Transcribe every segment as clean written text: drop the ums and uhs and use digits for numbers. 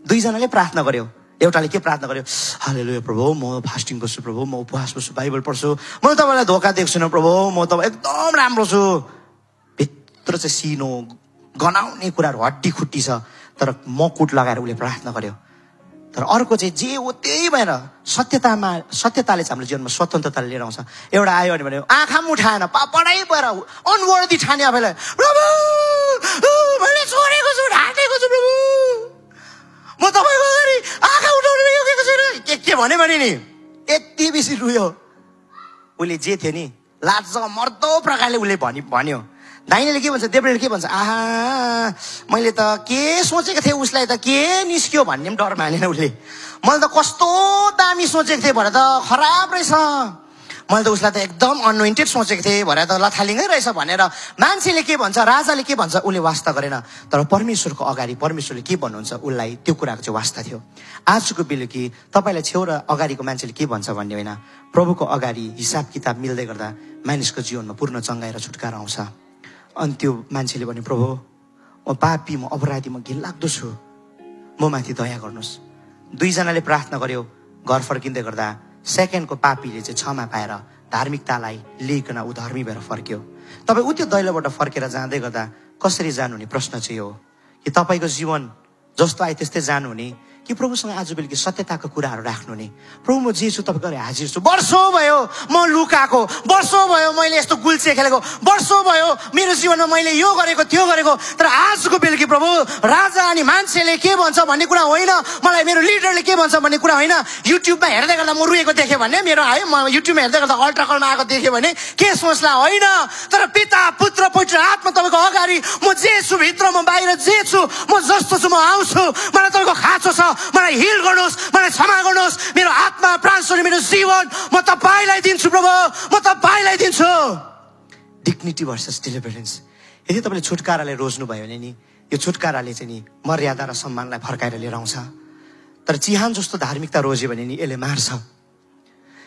दुईजनाले प्रार्थना गर्यो। एउटाले के प्रार्थना गर्यो, हालेलुया प्रभु, म फास्टिङ गर्छु प्रभु, म उपवास गर्छु, बाइबल पढ्छु, म तपाईँलाई धोका दिएको छुइनँ प्रभु, म तपाईँ एकदम राम्रो छु। भित्र चाहिँ सिनो गनाउने कुराहरू हड्डी खुट्टी छ, तर मकुट लगाएर उसले प्रार्थना गर्यो। तर अर्को चाहिँ जे हो त्यही भएर सत्यताले चाहिँ हाम्रो जीवनमा स्वतन्त्रता लिएर आउँछ। एउटा आयो भने आँखा पनि उठाएन, पढाइ भएर अनवर्दी ठाने आफैलाई, प्रभु मैले छोडेको छु, ढाँटेको छु प्रभु, म तपाईँको अगाडि आँखा उठाउनु योगेको छुइनँ, के भन्यो भने नि यति बेसी रुयो। उसले जे थियो नि लाजसँग मर्दो प्रकारले उसले भन्यो। दाहिनेले के भन्छ, देब्रेले के भन्छ, आहा मैले त के सोचेको थिएँ, उसलाई त के निस्क्यो भन्ने पनि डर मानेन उसले। मैले त कस्तो दामी सोचेको थिएँ भरे त खराब रहेछ, मैले त उसलाई त एकदम अनोइन्टेड सोचेको थिएँ भरे त लथालिङ्गै रहेछ भनेर मान्छेले के भन्छ, राजाले के भन्छ, उसले वास्ता गरेन। तर परमेश्वरको अगाडि परमेश्वरले के भन्नुहुन्छ उसलाई, त्यो कुराको चाहिँ वास्ता थियो। आजको बेलुकी तपाईँलाई छेउ र अगाडिको मान्छेले के भन्छ भन्ने होइन, प्रभुको अगाडि हिसाब किताब मिल्दै गर्दा मानिसको जीवनमा पूर्ण चङ्गाइ र छुटकारा आउँछ। अनि त्यो मान्छेले भने, प्रभु म पापी, म अपराधी, म घिनलाग्दो छु, म माथि दया गर्नुहोस्। दुईजनाले प्रार्थना गर्यो। घर फर्किँदै गर्दा सेकेन्डको पापीले चाहिँ क्षमा पाएर धार्मिकतालाई लिइकन ऊ धर्मी भएर फर्क्यो। तपाईँ ऊ त्यो दैलोबाट फर्केर जाँदै गर्दा कसरी जानुहुने प्रश्न चाहिँ हो कि तपाईँको जीवन जस्तो आए त्यस्तै जानुहुने कि प्रभुसँग आज बेलुकी सत्यताको कुराहरू राख्नु नि। प्रभु म जे छु तपाईँको हाजिर छु, वर्षौँ भयो म लुकाएको, वर्षौँ भयो मैले यस्तो गुल्छे खेलेको, वर्षौँ भयो मेरो जीवनमा मैले यो गरेको त्यो गरेको, तर आजको बेलुकी प्रभु राजा अनि मान्छेले के भन्छ भन्ने कुरा होइन, मलाई मेरो लिडरले के भन्छ भन्ने कुरा होइन। युट्युबमा हेर्दै गर्दा म रुएको देखेँ भने मेरो है, म युट्युबमा हेर्दै गर्दा अल्ट्रा कलमा आएको देखेँ भने के सोच्ला, होइन। तर पिता पुत्र पवित्र आत्मा तपाईँको अगाडि म जे छु भित्र, म बाहिर जे छु, म जस्तो छु म आउँछु, मलाई तपाईँको खाँचो छ, मलाई हिल गर्नुहोस्, मलाई क्षमा गर्नुहोस्, मेरो आत्मा प्राण शरीर मेरो जीवन म तपाईँलाई दिन्छु प्रभु, म तपाईँलाई दिन्छु। Dignity versus deliverance. यदि तपाईँले छुटकाराले रोज्नु भयो भने नि यो छुटकाराले चाहिँ नि मर्यादा र सम्मानलाई फर्काएर लिएर आउँछ। तर चिहान जस्तो धार्मिकता रोज्यो भने नि यसले मार्छ।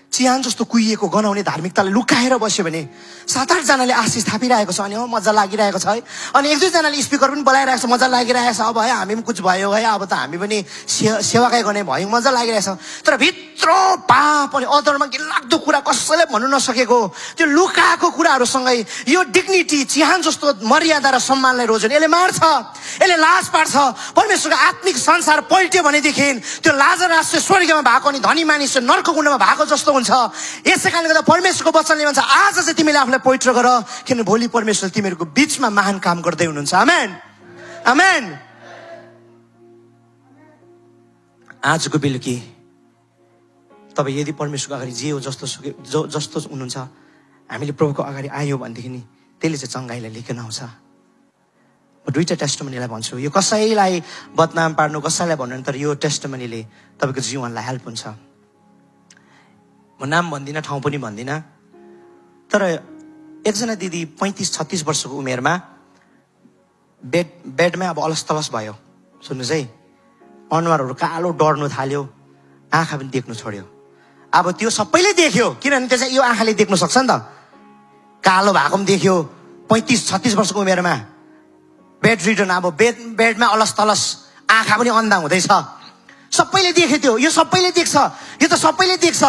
चिहान जस्तो कुहिएको गनाउने धार्मिकताले लुकाएर बस्यो भने 7-8 जनाले आशिष थापिरहेको छ, अनि मजा लागिरहेको छ है, अनि 1-2 जनाले स्पिकर पनि बोलाइरहेको छ, मजा लागिरहेको छ, अब है हामी पनि कुछ भयो है, अब त हामी पनि सेवाकै गर्ने भयो, मजा लागिरहेछ। तर भित्र पाप अनि अधर्म घिनलाग्दो कुरा कसैले भन्नु नसकेको त्यो लुकाएको कुराहरूसँगै यो डिग्निटी चिहान जस्तो मर्यादा र सम्मानलाई रोज्यो भने यसले मार्छ, यसले लाज पार्छ। परमेश्वरको आत्मिक संसार पल्ट्यो भनेदेखि त्यो लाजरास चाहिँ स्वर्गमा भएको अनि धनी मानिस चाहिँ नर्क कुण्डमा भएको जस्तो हुन्छ। यसै कारणले गर्दा परमेश्वरको वचनले भन्छ आज चाहिँ तिमीले आफूलाई पवित्र गर, किनभने भोलि परमेश्वर तिमीहरूको बीचमा महान काम गर्दै हुनुहुन्छ। आमेन, आमेन। आजको बेलुकी तपाईँ यदि परमेश्वरको अगाडि जे हो जस्तो हुनुहुन्छ, हामीले प्रभुको अगाडि आयो भनेदेखि नि त्यसले चाहिँ चङ्गाइलाई लिकन आउँछ। म 2टा टेस्टिमनीलाई भन्छु, यो कसैलाई बदनाम पार्नु कसैलाई भन्नु, तर यो टेस्टिमनीले तपाईँको जीवनलाई हेल्प हुन्छ। म नाम भन्दिनँ, ठाउँ पनि भन्दिनँ, तर एकजना दिदी 35-36 वर्षको उमेरमा बेडमा अब अलस तलस भयो। सुन्नुहोस् है, अनुहारहरू कालो डढ्नु थाल्यो, आँखा पनि देख्नु छोड्यो। अब त्यो सबैले देख्यो, किनभने त्यो चाहिँ यो आँखाले देख्नु सक्छ नि त, कालो भएको पनि देख्यो। 35-36 वर्षको उमेरमा बेड रिडन, अब बेडमा अलस तलस, आँखा पनि अन्धा हुँदैछ। सबैले देख्यो त्यो, यो सबैले देख्छ, यो त सबैले देख्छ।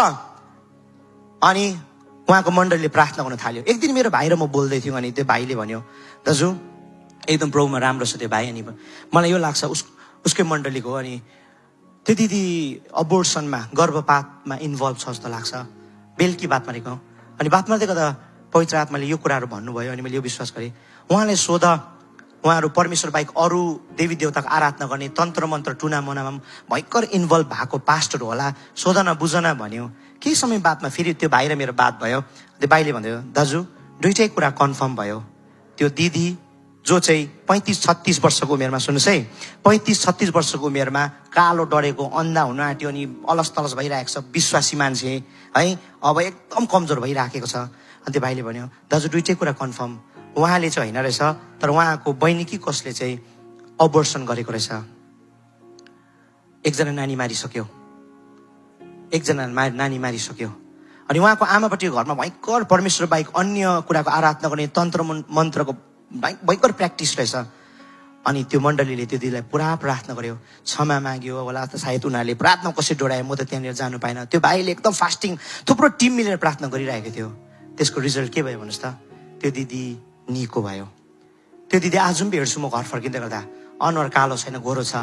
अनि उहाँको मण्डलीले प्रार्थना गर्न थाल्यो। एक दिन मेरो भाइ र म बोल्दै थियौँ, अनि त्यो भाइले भन्यो, दाजु एकदम प्रभुमा राम्रो छ त्यो भाइ, अनि मलाई यो लाग्छ उसकै मण्डलीको, अनि त्यो दिदी अबोर्सनमा गर्भपातमा इन्भल्भ छ जस्तो लाग्छ। बेलुकी बात मारेको, अनि बात मार्दै गर्दा पवित्र आत्माले यो कुराहरू भन्नुभयो, अनि मैले यो विश्वास गरेँ। उहाँले सोध, उहाँहरू परमेश्वर बाहेक अरू देवी देवताको आराधना गर्ने तन्त्र मन्त्र टुनामुनामा भयङ्कर इन्भल्भ भएको पास्टर होला, सोधन बुझन भन्यो। केही समय बादमा फेरि त्यो भाइ र मेरो बात भयो। त्यो भाइले भन्यो, दाजु 2टै कुरा कन्फर्म भयो, त्यो दिदी जो चाहिँ 35-36 वर्षको उमेरमा, सुन्नुहोस् है, 35-36 वर्षको उमेरमा कालो डढेको, अन्धा हुन आँट्यो, अनि अलस तलस भइरहेको छ, विश्वासी मान्छे है, अब एकदम कमजोर भइराखेको छ। अनि त्यो भाइले भन्यो, दाजु 2टै कुरा कन्फर्म, उहाँले चाहिँ होइन रहेछ, तर उहाँको बहिनी कि कसले चाहिँ अबोर्सन गरेको रहेछ। एकजना नानी मारिसक्यो, अनि उहाँको आमापट्टि घरमा भयङ्कर परमेश्वर बाहेक अन्य कुराको आराधना गर्ने तन्त्र मन्त्रको भयङ्कर प्र्याक्टिस रहेछ। अनि त्यो मण्डलीले त्यो दिदीलाई पुरा प्रार्थना गर्यो, क्षमा माग्यो होला, त सायद उनीहरूले प्रार्थना कसरी डोरायो, म त त्यहाँनिर जानु पाइनँ। त्यो भाइले एकदम फास्टिङ थुप्रो टिम मिलेर प्रार्थना गरिरहेको थियो। त्यसको रिजल्ट के भयो भन्नुहोस् त, त्यो दिदी निको भयो। त्यो दिदी आज पनि भेट्छु म घर फर्किँदै गर्दा, अनुहार कालो छैन, गोरो छ,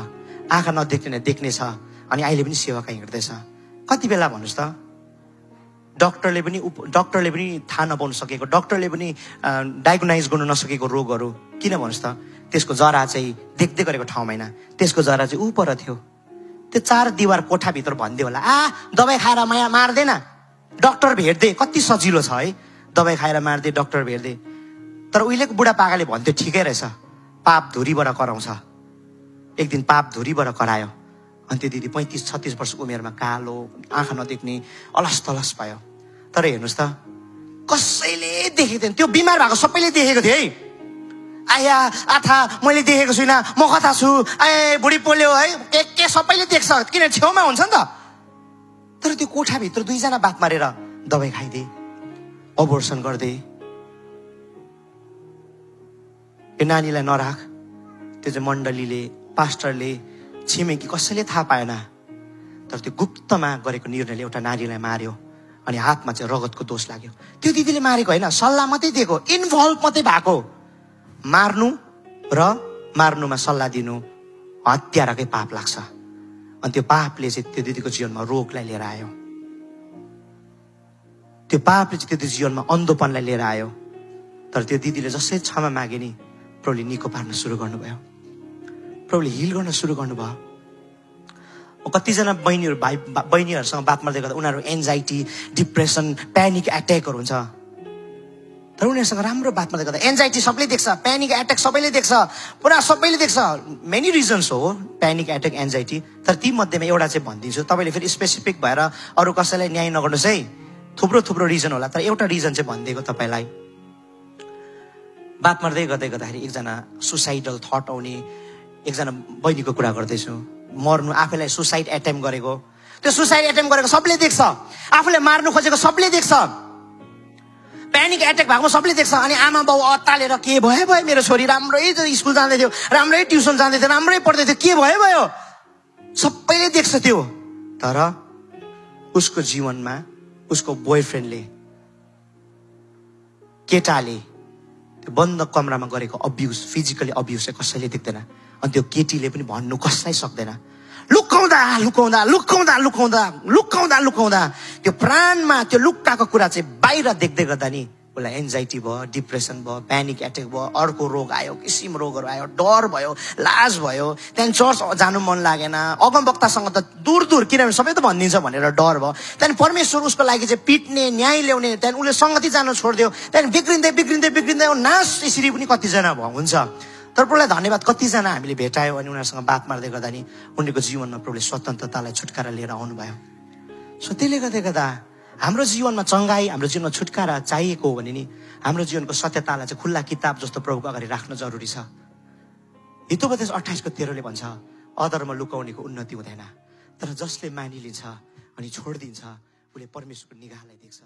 आँखा नदेख्ने देख्ने छ, अनि अहिले पनि सेवाका हिँड्दैछ। कति बेला भन्नुहोस् त, डक्टरले पनि थाहा नपाउन सकेको, डक्टरले पनि डायग्नोनाइज गर्नु नसकेको रोगहरू किन भन्नुहोस् त, त्यसको जरा चाहिँ देख्दै गरेको ठाउँमा होइन, त्यसको जरा चाहिँ ऊ पर थियो। त्यो 4 दिवार कोठाभित्र भनिदियो होला, दबाई खाएर माया मार्दैन, डक्टर भेट्दे, कति सजिलो छ है, दबाई खाएर मार्दे, डक्टर भेट्दे। तर उहिलेको बुढापाकाले भन्थ्यो ठिकै रहेछ, पाप धुरीबाट कराउँछ। एक दिन पाप धुरीबाट करायो, अनि त्यो दिदी 35-36 वर्षको उमेरमा कालो, आँखा नदेख्ने, अलस तलस भयो। तर हेर्नुहोस् त, कसैले देखेको थिएन, त्यो बिमार भएको सबैले देखेको थियो है। आया आथा मैले देखेको छुइनँ, म कता छु, बुढी पोल्यो है, के सबैले देख्छ, किन छेउमा हुन्छ नि त। तर त्यो कोठाभित्र 2 जना बात मारेर दबाई खाइदिए, अबोर्सन गर्दे। यो नानीलाई नराख, त्यो चाहिँ मण्डलीले, पास्टरले, छिमेकी कसैले थाहा पाएन। तर त्यो गुप्तमा गरेको निर्णयले एउटा नारीलाई मार्यो, अनि हातमा चाहिँ रगतको दोष लाग्यो। त्यो दिदीले मारेको होइन, सल्लाह मात्रै दिएको, इन्भल्भ मात्रै भएको। मार्नु र मार्नुमा सल्लाह दिनु हत्याराकै पाप लाग्छ। अनि त्यो पापले चाहिँ त्यो दिदीको जीवनमा रोगलाई लिएर आयो, त्यो पापले चाहिँ त्यो दिदीको जीवनमा अन्धोपनलाई लिएर आयो। तर त्यो दिदीले जसै क्षमा मागे नि, प्रभुले निको पार्न सुरु गर्नुभयो, प्रभुले हिल गर्न सुरु गर्नुभयो। कतिजना बहिनीहरूसँग बात मार्दै गर्दा उनीहरू एन्जाइटी, डिप्रेसन, प्यानिक एट्याकहरू हुन्छ। तर उनीहरूसँग राम्रो बात मार्दै गर्दा एन्जाइटी सबैले देख्छ, प्यानिक एट्याक सबैले देख्छ, पुरा सबैले देख्छ। मेनी रिजन्स हो प्यानिक एट्याक, एन्जाइटी। तर ती मध्येमा एउटा चाहिँ भनिदिन्छु, तपाईँले फेरि स्पेसिफिक भएर अरू कसैलाई न्याय नगर्नुहोस् है, थुप्रो रिजन होला, तर एउटा रिजन चाहिँ भनिदिएको तपाईँलाई। बात मार्दै गर्दाखेरि एकजना सुसाइडल थट आउने, एकजना बहिनीको कुरा गर्दैछु, मर्नु, आफैलाई सुसाइड एटेम्प गरेको, त्यो सुसाइड एटेम्प गरेको सबले देख्छ, आफूले मार्नु खोजेको सबले देख्छ, प्यानिक एट्याक भएको सबले देख्छ। अनि आमा बाउ अत्तालेर के भयो मेरो छोरी राम्रै स्कुल जाँदै थियो, राम्रै ट्युसन जाँदै थियो, राम्रै पढ्दै थियो, के भयो सबैले देख्छ त्यो। तर उसको जीवनमा उसको बोयफ्रेन्डले, केटाले त्यो बन्द कमरामा गरेको अब्युज, फिजिकली अब्युज चाहिँ कसैले देख्दैन। अनि त्यो केटीले पनि भन्नु कसलाई सक्दैन, लुकाउँदा त्यो प्राणमा त्यो लुक्काको कुरा चाहिँ बाहिर देख्दै गर्दा नि उसलाई एन्जाइटी भयो, डिप्रेसन भयो, प्यानिक एट्याक भयो, अर्को रोग आयो, किसिम रोगहरू आयो, डर भयो, लाज भयो, त्यहाँदेखि चर्च जानु मन लागेन, अगमवक्तासँग त दूर, किनभने सबै त भनिदिन्छ भनेर डर भयो। त्यहाँदेखि परमेश्वर उसको लागि चाहिँ पिट्ने, न्याय ल्याउने, त्यहाँदेखि उसले सङ्गति जानु छोडिदियो, त्यहाँदेखि बिग्रिँदै नाश यसरी पनि कतिजना हुन्छ। तर प्रभुलाई धन्यवाद, कतिजना हामीले भेटायो अनि उनीहरूसँग बात मार्दै गर्दा नि उनीहरूको जीवनमा प्रभुले स्वतन्त्रतालाई छुटकारा लिएर आउनुभयो। सो त्यसले गर्दा हाम्रो जीवनमा चङ्गाई, हाम्रो जीवनमा छुटकारा चाहिएको हो भने नि हाम्रो जीवनको सत्यतालाई चाहिँ खुल्ला किताब जस्तो प्रभुको अगाडि राख्न जरुरी छ। हितोपदेश 28:13 भन्छ, अधर्म लुकाउनेको उन्नति हुँदैन, तर जसले मानिलिन्छ अनि छोडिदिन्छ उसले परमेश्वरको निगाहलाई देख्छ।